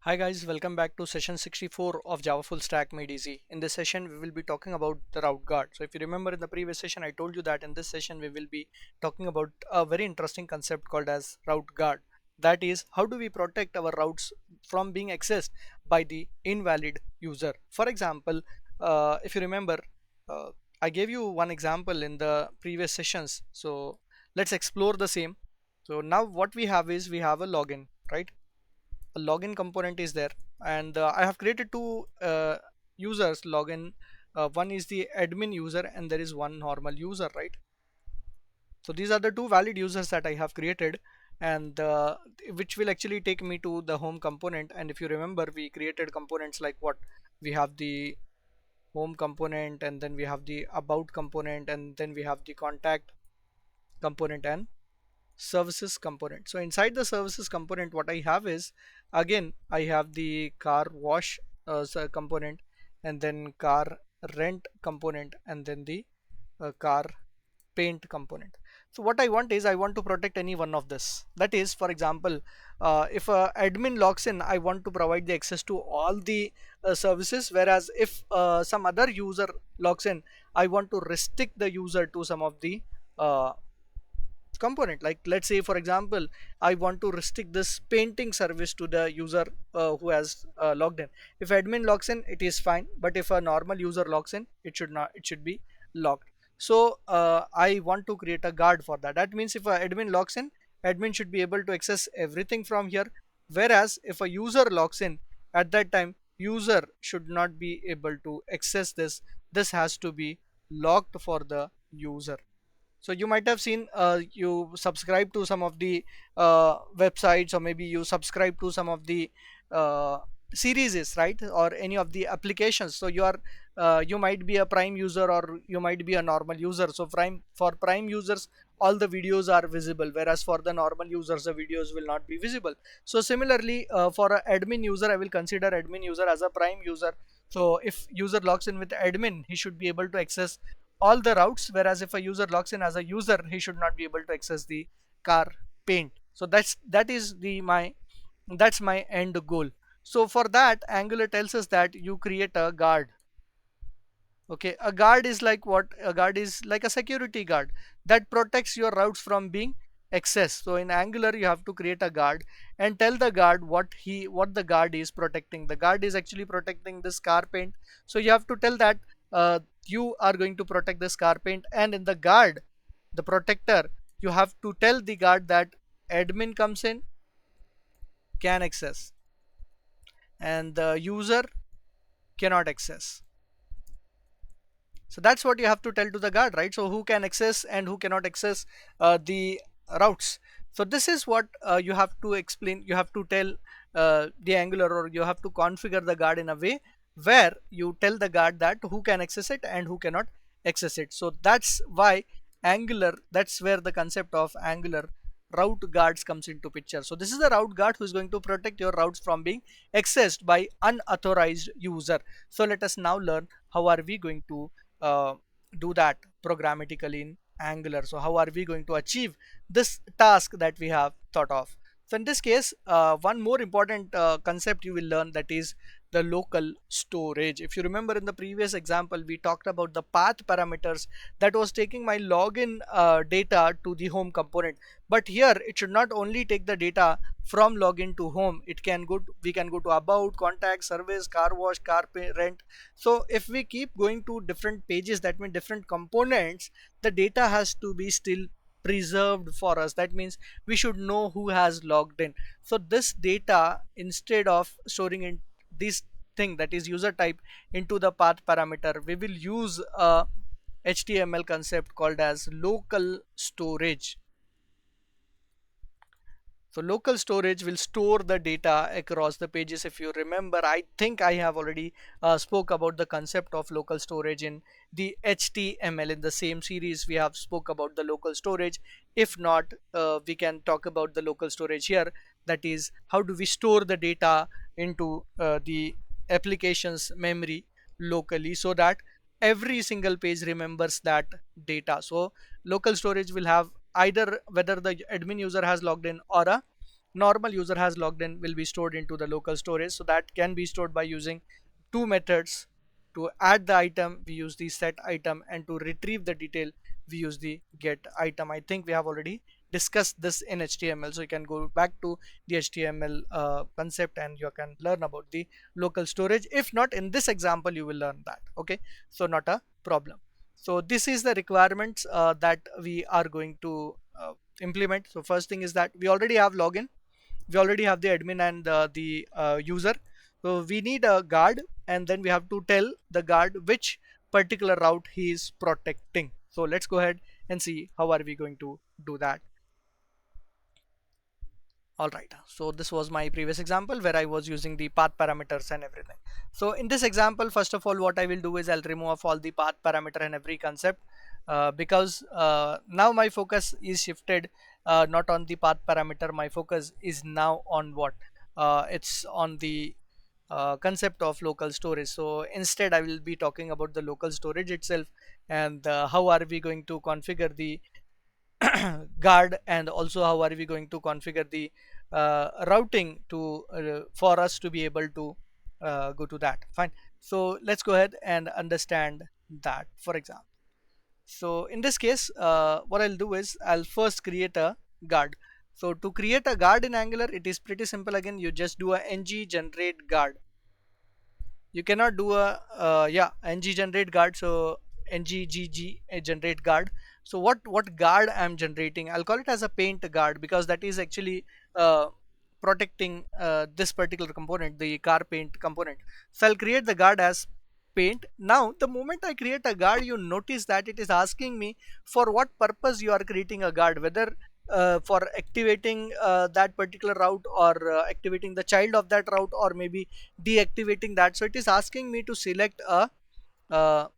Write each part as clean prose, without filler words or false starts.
Hi guys, welcome back to session 64 of Java Full Stack Made Easy. In this session, we will be talking about the route guard. So if you remember in the previous session, I told you that in this session, we will be talking about a very interesting concept called as route guard. That is, how do we protect our routes from being accessed by the invalid user? For example, if you remember, uh, I gave you one example in the previous sessions. So let's explore the same. So now what we have is we have a login, right? A login component is there, and I have created two users login. One is the admin user and there is one normal user, right? So these are the two valid users that I have created, and which will actually take me to the home component. And if you remember, we created components like what we have: the home component, and then we have the about component, and then we have the contact component and services component. So inside the services component, what I have is, again, I have the car wash component, and then car rent component, and then the car paint component. So what I want is, I want to protect any one of this. That is, for example, if a admin logs in, I want to provide the access to all the services, whereas if some other user logs in, I want to restrict the user to some of the uh, component. Like, let's say for example, I want to restrict this painting service to the user who has logged in. If admin logs in, it is fine, but if a normal user logs in, it should not, it should be locked. So I want to create a guard for that. That means if a admin logs in, admin should be able to access everything from here, whereas if a user logs in, at that time user should not be able to access this has to be locked for the user. So you might have seen, you subscribe to some of the websites, or maybe you subscribe to some of the uh, series, right, or any of the applications. So you might be a prime user, or you might be a normal user. So for prime users, all the videos are visible, whereas for the normal users, the videos will not be visible. So similarly, for an admin user, I will consider admin user as a prime user. So if user logs in with admin, he should be able to access all the routes, whereas if a user logs in as a user, he should not be able to access the car paint. So that's my end goal. So for that, Angular tells us that you create a guard. Okay, a guard is like what? A guard is like a security guard that protects your routes from being accessed. So in Angular, you have to create a guard and tell the guard what the guard is protecting. The guard is actually protecting this car paint. So you have to tell that you are going to protect this car paint, and in the guard, the protector, you have to tell the guard that admin comes in, can access, and the user cannot access. So that's what you have to tell to the guard, right? So who can access and who cannot access the routes. So this is what you have to explain. You have to tell the Angular, or you have to configure the guard in a way where you tell the guard that who can access it and who cannot access it. So that's why Angular, that's where the concept of Angular route guards comes into picture. So this is the route guard who is going to protect your routes from being accessed by unauthorized user. So let us now learn how are we going to uh, do that programmatically in Angular. So how are we going to achieve this task that we have thought of? So in this case, one more important concept you will learn, that is the local storage. If you remember in the previous example, we talked about the path parameters that was taking my login data to the home component. But here it should not only take the data from login to home. It can go to, we can go to about, contact, service, car wash, car pay, rent. So if we keep going to different pages, that means different components, the data has to be still preserved for us. That means we should know who has logged in. So this data, instead of storing in this thing, that is user type, into the path parameter, we will use a HTML concept called as local storage. So local storage will store the data across the pages. If you remember, I think I have already spoke about the concept of local storage in the HTML. In the same series, we have spoke about the local storage. If not, we can talk about the local storage here. That is, how do we store the data into the application's memory locally, so that every single page remembers that data. So local storage will have either whether the admin user has logged in or a normal user has logged in will be stored into the local storage. So that can be stored by using two methods. To add the item we use the set item, and to retrieve the detail we use the get item. I think we have already discussed this in HTML, so you can go back to the HTML concept and you can learn about the local storage. If not, in this example you will learn that. Okay, so not a problem. So this is the requirements that we are going to implement. So first thing is that we already have login, we already have the admin and the user. So we need a guard, and then we have to tell the guard which particular route he is protecting. So let's go ahead and see how are we going to do that. All right, so this was my previous example where I was using the path parameters and everything. So in this example, first of all, what I will do is I'll remove all the path parameter and every concept, because now my focus is shifted not on the path parameter. My focus is now on what? It's on the concept of local storage. So instead I will be talking about the local storage itself, and how are we going to configure the guard, and also how are we going to configure the routing to for us to be able to go to that. Fine, so let's go ahead and understand that. For example, so in this case what I'll do is I'll first create a guard. So to create a guard in Angular, it is pretty simple. Again, you just do a ng generate guard. You cannot do a yeah, ng generate guard. So nggg generate guard. So what guard I'm generating, I'll call it as a paint guard, because that is actually protecting this particular component, the car paint component. So I'll create the guard as paint. Now the moment I create a guard, you notice that it is asking me for what purpose you are creating a guard, whether for activating that particular route, or activating the child of that route, or maybe deactivating that. So it is asking me to select a uh,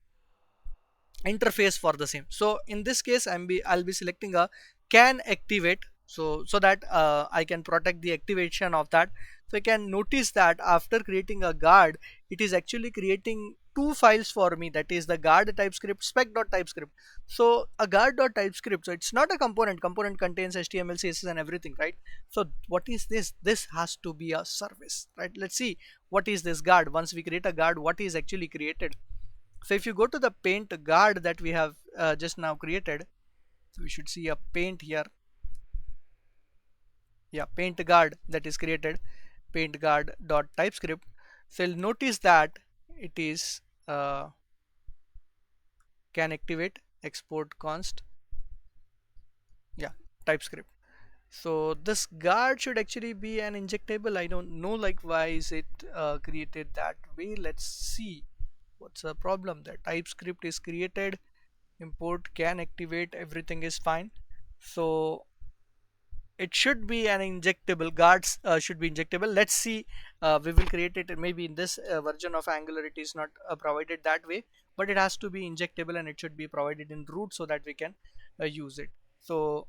interface for the same. So in this case I'll be selecting a CanActivate, so that I can protect the activation of that. So I can notice that after creating a guard, it is actually creating two files for me, that is the guard typescript spec.typescript. So a guard.typescript, so it's not a component contains HTML, CSS and everything, right? So what is this? This has to be a service, right? Let's see what is this guard. Once we create a guard, what is actually created. So if you go to the paint guard that we have just now created, so we should see a paint here. Yeah, paint guard that is created, paint guard dot typescript. So you'll notice that it is can activate export const, yeah, typescript. So this guard should actually be an injectable. I don't know like why is it created that way. Let's see what's the problem there. TypeScript is created, import can activate, everything is fine. So it should be an injectable. Guards should be injectable. Let's see, we will create it. Maybe in this version of Angular it is not provided that way, but it has to be injectable and it should be provided in root so that we can use it. So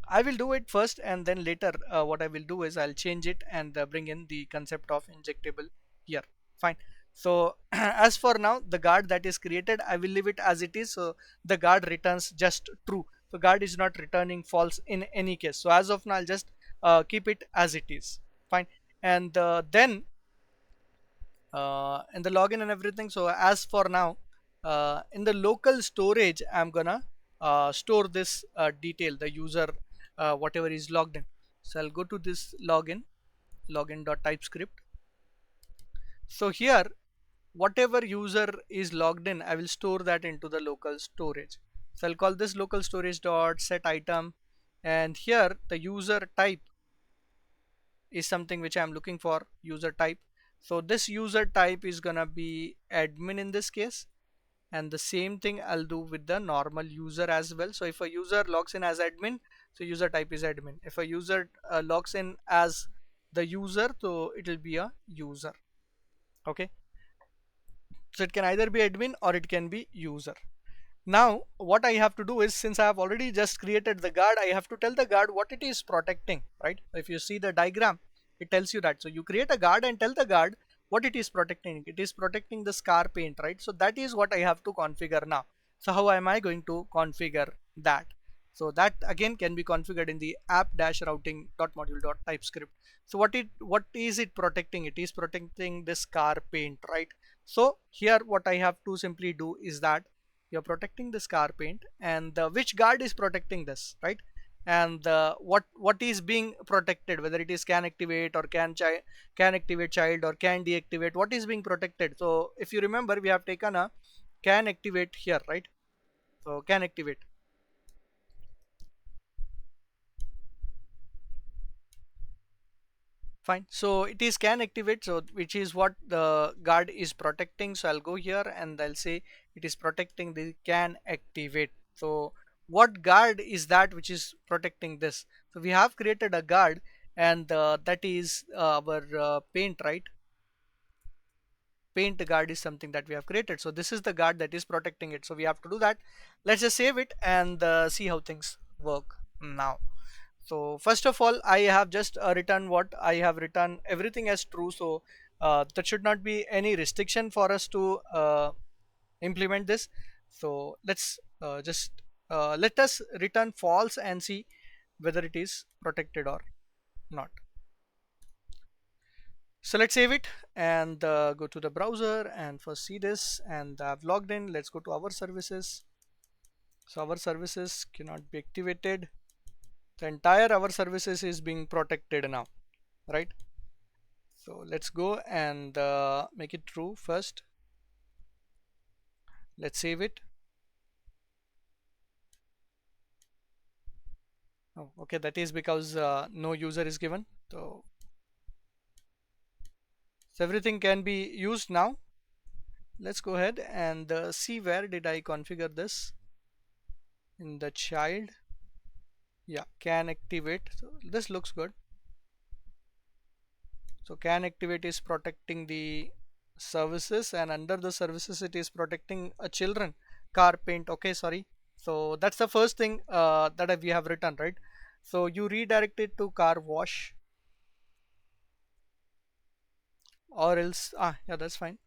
I will do it first, and then later what I will do is I'll change it and bring in the concept of injectable here. Fine. So as for now, the guard that is created, I will leave it as it is. So the guard returns just true. So guard is not returning false in any case. So as of now, I'll just keep it as it is. Fine. And then in the login and everything. So as for now, in the local storage, I'm gonna store this detail, the user whatever is logged in. So I'll go to this login.typescript. So here, whatever user is logged in, I will store that into the local storage. So I'll call this local storage dot set item, and here the user type is something which I'm looking for, user type. So this user type is gonna be admin in this case, and the same thing I'll do with the normal user as well. So if a user logs in as admin, so user type is admin. If a user logs in as the user, so it will be a user. Okay, so it can either be admin or it can be user. Now what I have to do is, since I have already just created the guard, I have to tell the guard what it is protecting, right? If you see the diagram, it tells you that. So you create a guard and tell the guard what it is protecting. It is protecting the scar paint, right? So that is what I have to configure now. So how am I going to configure that? So that again can be configured in the app-routing.module.typescript. So what is it protecting? It is protecting this car paint, right? So here what I have to simply do is that you're protecting this car paint, and which guard is protecting this, right? And what is being protected, whether it is can activate or can activate child or can deactivate, what is being protected? So if you remember, we have taken a can activate here, right? So can activate. Fine. So it is can activate, so which is what the guard is protecting. So I'll go here and I'll say it is protecting the can activate. So what guard is that which is protecting this? So we have created a guard, and that is our paint, right? Paint guard is something that we have created. So this is the guard that is protecting it. So we have to do that. Let's just save it and see how things work now. So first of all, I have just written what I have written, everything as true. So there should not be any restriction for us to implement this. So let's just let us return false and see whether it is protected or not. So let's save it and go to the browser and first see this, and I've logged in. Let's go to our services. So our services cannot be activated. The entire our services is being protected now, right? So let's go and make it true first. Let's save it. Oh, okay, that is because no user is given. So everything can be used now. Let's go ahead and see where did I configure this in the child. Yeah, can activate. So this looks good. So can activate is protecting the services, and under the services it is protecting a children car paint. Okay, sorry. So that's the first thing that we have written, right? So you redirect it to car wash, or else yeah, that's fine,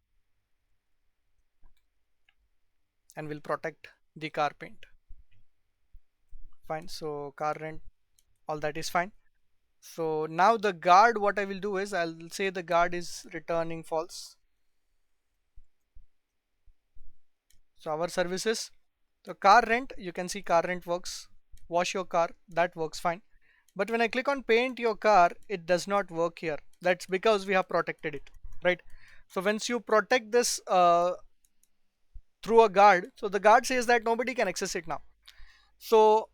and will protect the car paint. Fine. So car rent, all that is fine. So now the guard, what I will do is I'll say the guard is returning false. So our services, so car rent, you can see car rent works. Wash your car, that works fine. But when I click on paint your car, it does not work here. That's because we have protected it, right? So once you protect this through a guard, so the guard says that nobody can access it now. So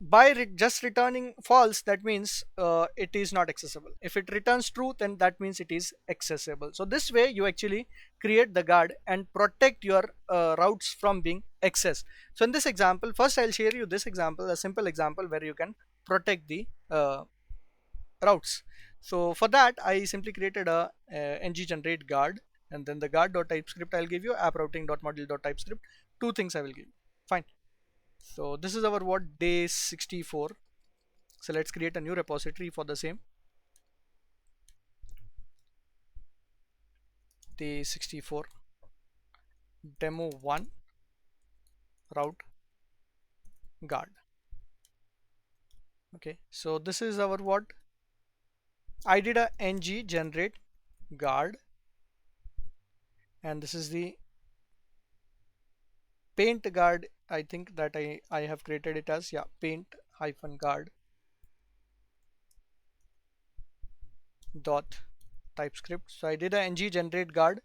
by just returning false, that means it is not accessible. If it returns true, then that means it is accessible. So this way you actually create the guard and protect your routes from being accessed. So in this example, first I'll share you this example, a simple example where you can protect the routes. So for that I simply created a ng generate guard, and then the guard.typescript I'll give you, app routing.module.typescript. Two things I will give you. Fine. So this is our what, day 64. So let's create a new repository for the same, day 64 demo 1 route guard. Okay, so this is our what, I did a ng generate guard, and this is the paint guard. I think that I have created it as, yeah, paint hyphen guard dot typescript. So I did a ng generate guard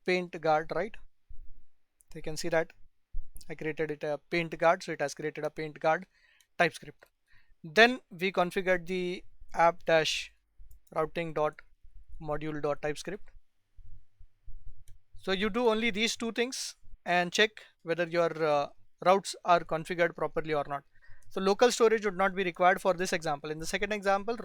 paint guard, right? So you can see that I created it a paint guard, so it has created a paint guard TypeScript. Then we configured the app dash routing dot module dot TypeScript. So you do only these two things and check whether your routes are configured properly or not. So local storage would not be required for this example. In the second example,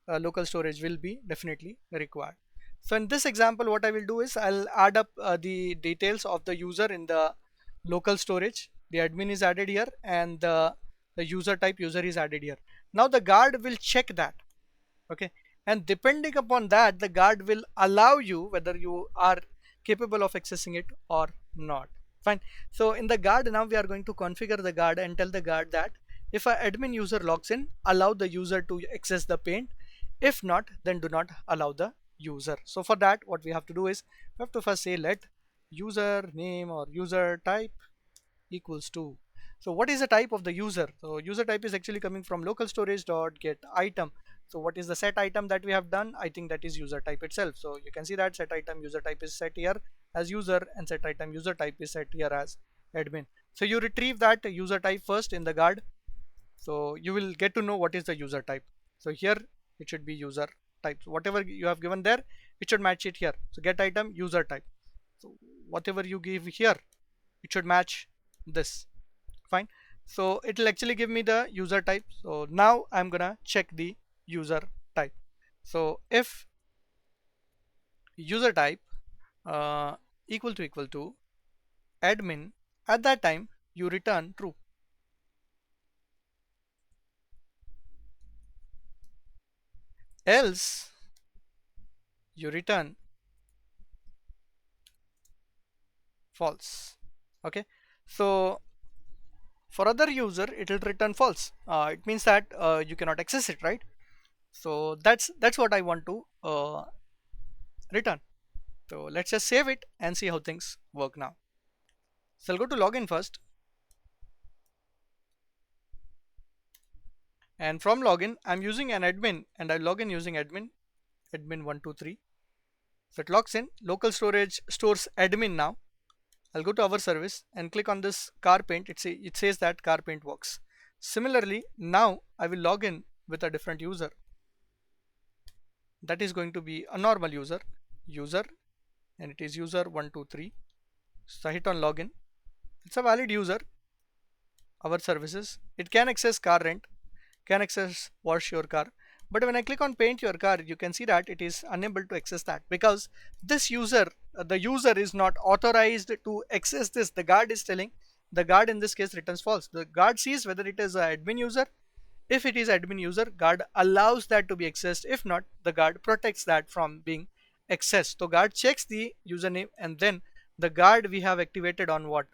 local storage will be definitely required. So in this example, what I will do is I'll add up the details of the user in the local storage. The admin is added here, and the user type user is added here. Now the guard will check that. Okay, and depending upon that, the guard will allow you whether you are capable of accessing it or not. Fine. So in the guard, now we are going to configure the guard and tell the guard that if a admin user logs in, allow the user to access the paint. If not, then do not allow the user. So for that, what we have to do is we have to first say let user name or user type equals to. So what is the type of the user? So user type is actually coming from local storage dot get item. So what is the set item that we have done? I think that is user type itself. So you can see that set item user type is set here as user, and set item user type is set here as admin. So you retrieve that user type first in the guard. So you will get to know what is the user type. So here it should be user type. So whatever you have given there, it should match it here. So get item user type. So whatever you give here, it should match this. Fine. So it will actually give me the user type. So now I'm gonna check the user type. So if user type uh, equal to admin, at that time you return true. Else you return false. Okay. So for other user it will return false. It means that you cannot access it, right? So that's what I want to return. So let's just save it and see how things work now. So I'll go to login first, and from login I'm using an admin, and I log in using admin 123. So it logs in. Local storage stores admin now. I'll go to our service and click on this car paint. It says that car paint works. Similarly, now I will log in with a different user. That is going to be a normal user, and it is user 123. So I hit on login. It's a valid user. Our services. It can access car rent, can access wash your car. But when I click on paint your car, you can see that it is unable to access that because this user, the user is not authorized to access this. The guard is telling, the guard in this case returns false. The guard sees whether it is an admin user. If it is admin user, guard allows that to be accessed. If not, the guard protects that from being accessed. So guard checks the username, and then the guard we have activated on what?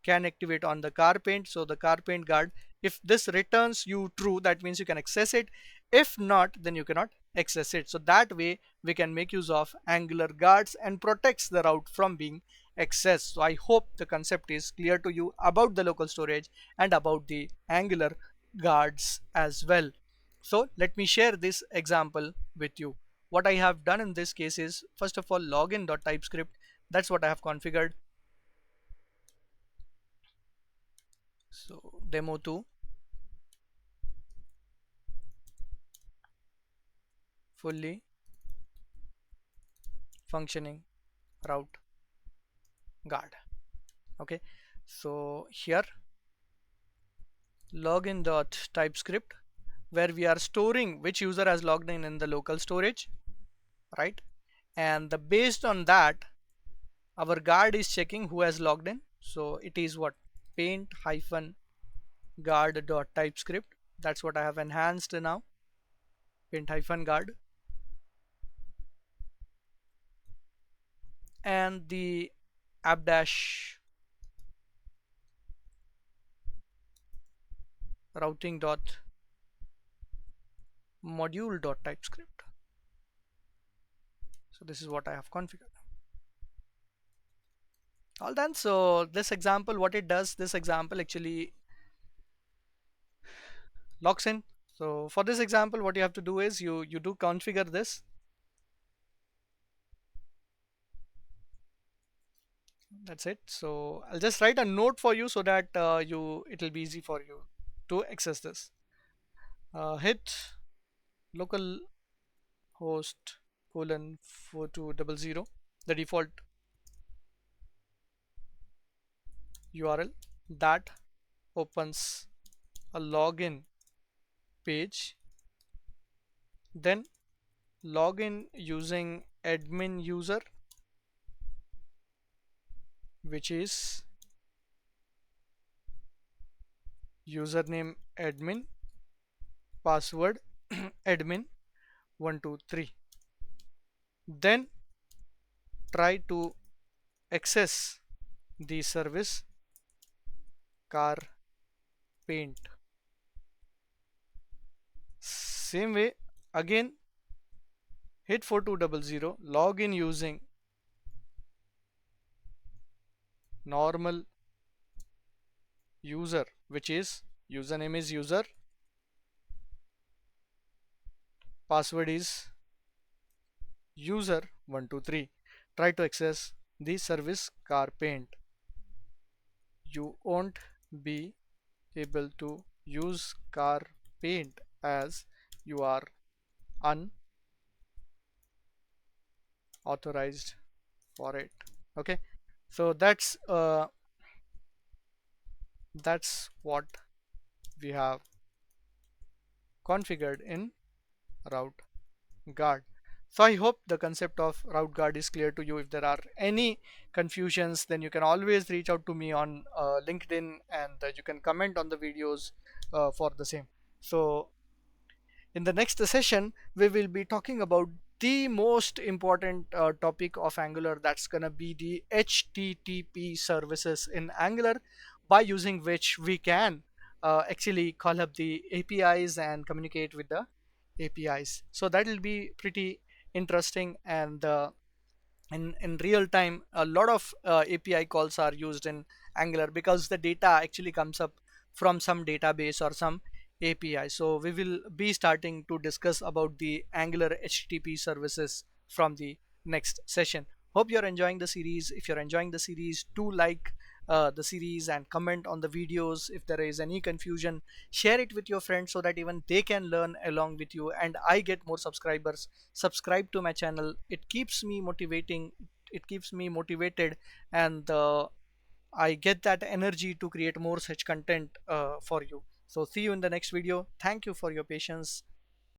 Can activate on the car paint. So the car paint guard, if this returns you true, that means you can access it. If not, then you cannot access it. So that way we can make use of Angular guards and protects the route from being accessed. So I hope the concept is clear to you about the local storage and about the Angular guards as well. So let me share this example with you. What I have done in this case is, first of all, login.typescript. That's what I have configured. So demo2 fully functioning route guard. Okay. So here login.typescript, where we are storing which user has logged in the local storage, right? And based on that, our guard is checking who has logged in. So it is what? Paint hyphen guard dot typescript. That's what I have enhanced now. Paint hyphen guard, and the app dash routing dot module dot typescript. So this is what I have configured. All done. So this example, what it does, this example actually logs in. So for this example, what you have to do is you do configure this. That's it. So I'll just write a note for you so that it'll be easy for you to access this. Hit local host colon 4200, the default URL that opens a login page. Then login using admin user, which is username admin, password admin 123. Then try to access the service car paint. Same way, again hit 4200, log in using normal user, which is username is user, password is user123. Try to access the service car paint. You won't be able to use car paint as you are unauthorized for it. Okay, so that's what we have configured in route guard. So I hope the concept of route guard is clear to you. If there are any confusions, then you can always reach out to me on LinkedIn, and you can comment on the videos for the same. So in the next session, we will be talking about the most important topic of Angular, that's going to be the HTTP services in Angular, by using which we can actually call up the APIs and communicate with the APIs. So that will be pretty interesting, and in real time a lot of API calls are used in Angular because the data actually comes up from some database or some API. So we will be starting to discuss about the Angular HTTP services from the next session. Hope you're enjoying the series. If you're enjoying the series, do like the series and comment on the videos. If there is any confusion, share it with your friends so that even they can learn along with you and I get more subscribers. Subscribe to my channel. It keeps me motivating. It keeps me motivated, and I get that energy to create more such content for you. So see you in the next video. Thank you for your patience.